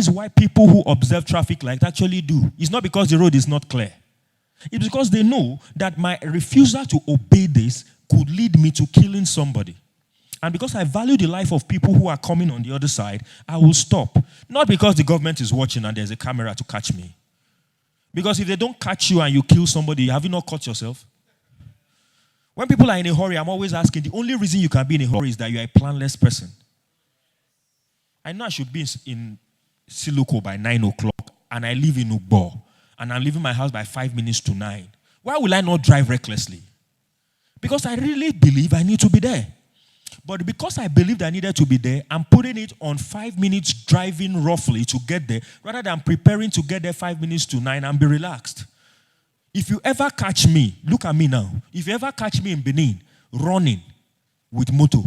This is why people who observe traffic lights actually do. It's not because the road is not clear. It's because they know that my refusal to obey this could lead me to killing somebody. And because I value the life of people who are coming on the other side, I will stop. Not because the government is watching and there's a camera to catch me. Because if they don't catch you and you kill somebody, have you not caught yourself? When people are in a hurry, I'm always asking, the only reason you can be in a hurry is that you're a planless person. I know I should be in Siloko by 9 o'clock, and I live in Ugbo, and I'm leaving my house by 5 minutes to 9. Why will I not drive recklessly? Because I really believe I need to be there. But because I believed I needed to be there, I'm putting it on 5 minutes driving roughly to get there, rather than preparing to get there 5 minutes to 9 and be relaxed. If you ever catch me, look at me now. If you ever catch me in Benin running with moto,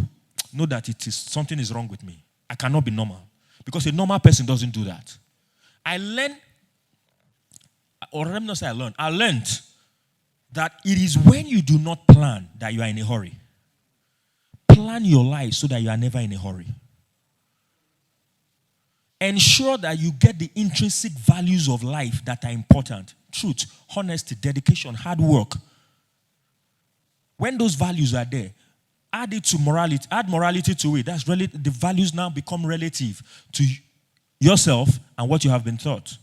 know that something is wrong with me. I cannot be normal. Because a normal person doesn't do that. I learned that it is when you do not plan that you are in a hurry. Plan your life so that you are never in a hurry. Ensure that you get the intrinsic values of life that are important. Truth, honesty, dedication, hard work. When those values are there, add it to morality. Add morality to it. That's really, the values now become relative to yourself and what you have been taught.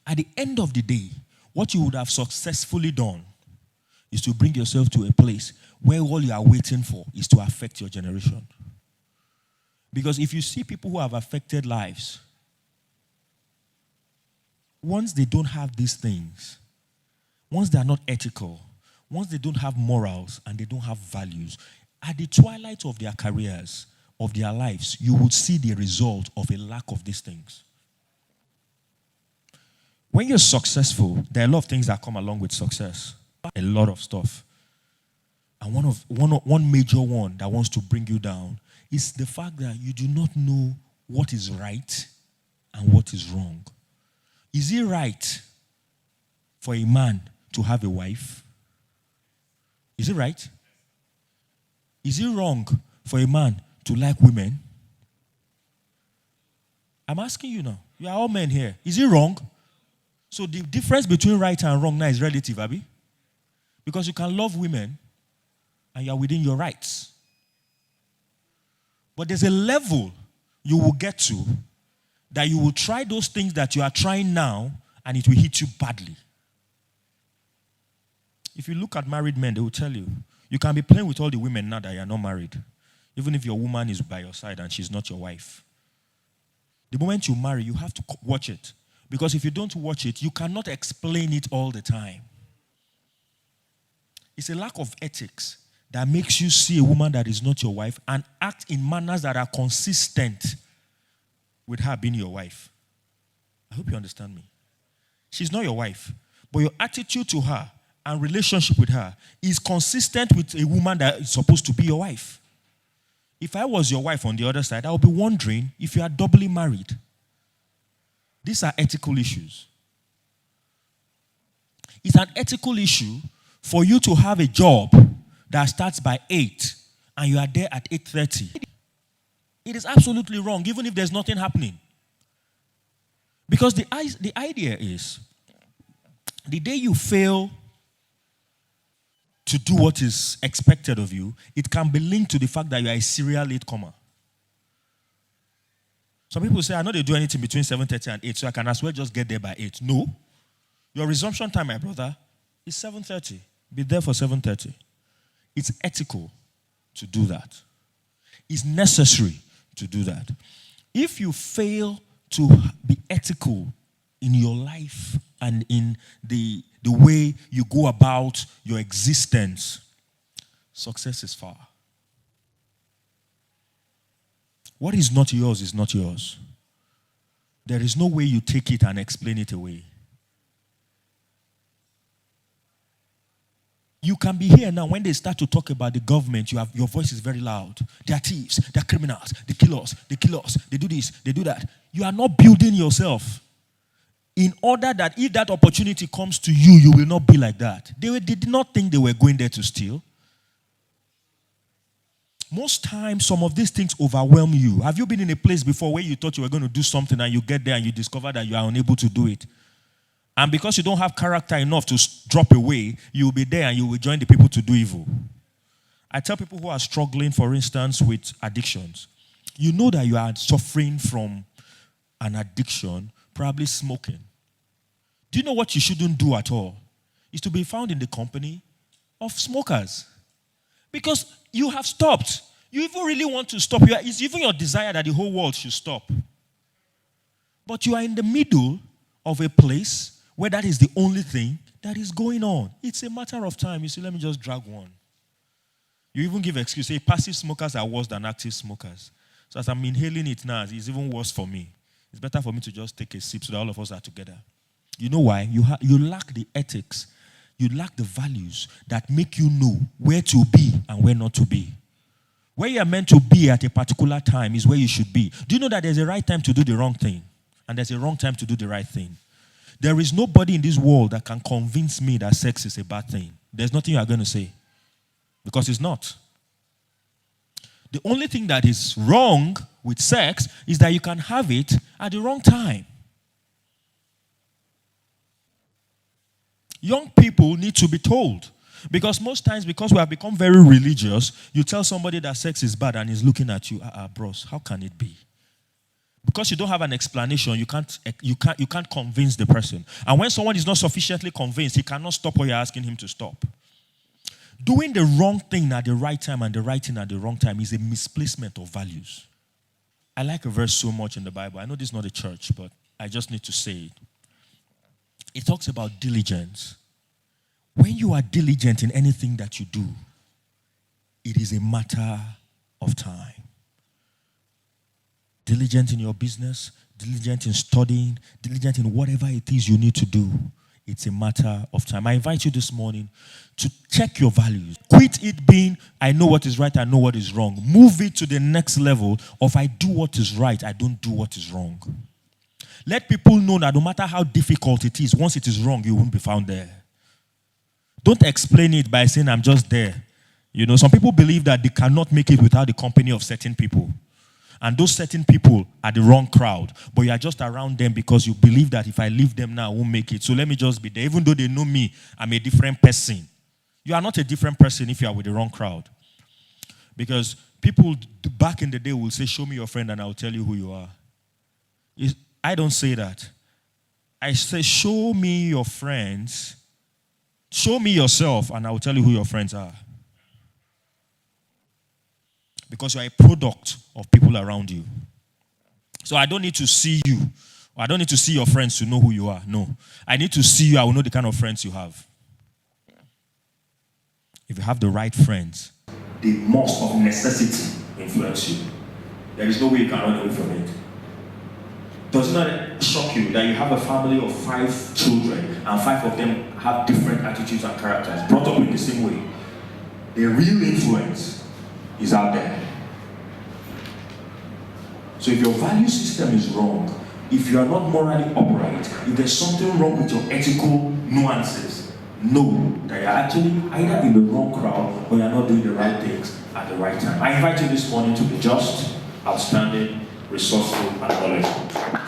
At the end of the day, what you would have successfully done is to bring yourself to a place where all you are waiting for is to affect your generation. Because if you see people who have affected lives, once they don't have these things, once they are not ethical, once they don't have morals and they don't have values, at the twilight of their careers, of their lives, you would see the result of a lack of these things. When you're successful, there are a lot of things that come along with success. A lot of stuff. And one major one that wants to bring you down is the fact that you do not know what is right and what is wrong. Is it right for a man to have a wife? Is it right? Is it wrong for a man to like women? I'm asking you now. You are all men here. Is it wrong? So the difference between right and wrong now is relative, Abi. Because you can love women and you are within your rights. But there's a level you will get to that you will try those things that you are trying now and it will hit you badly. If you look at married men, they will tell you, you can be playing with all the women now that you are not married. Even if your woman is by your side and she's not your wife. The moment you marry, you have to watch it. Because if you don't watch it, you cannot explain it all the time. It's a lack of ethics that makes you see a woman that is not your wife and act in manners that are consistent with her being your wife. I hope you understand me. She's not your wife, but your attitude to her and relationship with her is consistent with a woman that is supposed to be your wife. If I was your wife on the other side, I would be wondering if you are doubly married. These are ethical issues. It's an ethical issue for you to have a job that starts by 8 and you are there at 8:30. It is absolutely wrong, even if there's nothing happening. Because the idea is, the day you fail to do what is expected of you, it can be linked to the fact that you are a serial latecomer. Some people say, I know they do anything between 7:30 and 8, so I can as well just get there by 8. No. Your resumption time, my brother, is 7:30. Be there for 7:30. It's ethical to do that. It's necessary to do that. If you fail to be ethical in your life and in the way you go about your existence, success is far. What is not yours is not yours. There is no way you take it and explain it away. You can be here now when they start to talk about the government, your voice is very loud. They are thieves, they are criminals, they kill us, they do this, they do that. You are not building yourself in order that if that opportunity comes to you, you will not be like that. They did not think they were going there to steal. most times some of these things overwhelm you. Have you been in a place before where you thought you were going to do something and you get there and you discover that you are unable to do it? And because you don't have character enough to drop away, you will be there and you will join the people to do evil. I tell people who are struggling, for instance, with addictions, you know that you are suffering from an addiction, probably smoking. Do you know what you shouldn't do at all? Is to be found in the company of smokers. Because you have stopped. You even really want to stop. It's even your desire that the whole world should stop. But you are in the middle of a place where that is the only thing that is going on. It's a matter of time. You say, let me just drag one. You even give excuse. Say, passive smokers are worse than active smokers. So as I'm inhaling it now, it's even worse for me. It's better for me to just take a sip so that all of us are together. You know why? You lack the ethics. You lack the values that make you know where to be and where not to be. Where you are meant to be at a particular time is where you should be. Do you know that there's a right time to do the wrong thing? And there's a wrong time to do the right thing. There is nobody in this world that can convince me that sex is a bad thing. There's nothing you are going to say. Because it's not. The only thing that is wrong with sex is that you can have it at the wrong time. Young people need to be told. Because most times, because we have become very religious, you tell somebody that sex is bad and he's looking at you, bros, how can it be? Because you don't have an explanation, you can't convince the person. And when someone is not sufficiently convinced, he cannot stop what you're asking him to stop. Doing the wrong thing at the right time and the right thing at the wrong time is a misplacement of values. I like a verse so much in the Bible. I know this is not a church, but I just need to say it. It talks about diligence. When you are diligent in anything that you do, it is a matter of time. Diligent in your business, diligent in studying, diligent in whatever it is you need to do. It's a matter of time. I invite you this morning to check your values. Quit it being, I know what is right, I know what is wrong. Move it to the next level of I do what is right, I don't do what is wrong. Let people know that no matter how difficult it is, once it is wrong, you won't be found there. Don't explain it by saying I'm just there. You know, some people believe that they cannot make it without the company of certain people. And those certain people are the wrong crowd. But you are just around them because you believe that if I leave them now, I won't make it. So let me just be there. Even though they know me, I'm a different person. You are not a different person if you are with the wrong crowd. Because people back in the day will say, show me your friend and I'll tell you who you are. I don't say that. I say, show me your friends. Show me yourself and I will tell you who your friends are. Because you are a product of people around you. So I don't need to see you. I don't need to see your friends to know who you are. No. I need to see you. I will know the kind of friends you have. If you have the right friends, they must of necessity influence you. There is no way you can run away from it. Does it not shock you that you have a family of 5 children and 5 of them have different attitudes and characters, brought up in the same way? The real influence is out there. So if your value system is wrong, if you are not morally upright, if there's something wrong with your ethical nuances, know that you're actually either in the wrong crowd or you're not doing the right things at the right time. I invite you this morning to be just, outstanding, resourceful, and knowledgeable.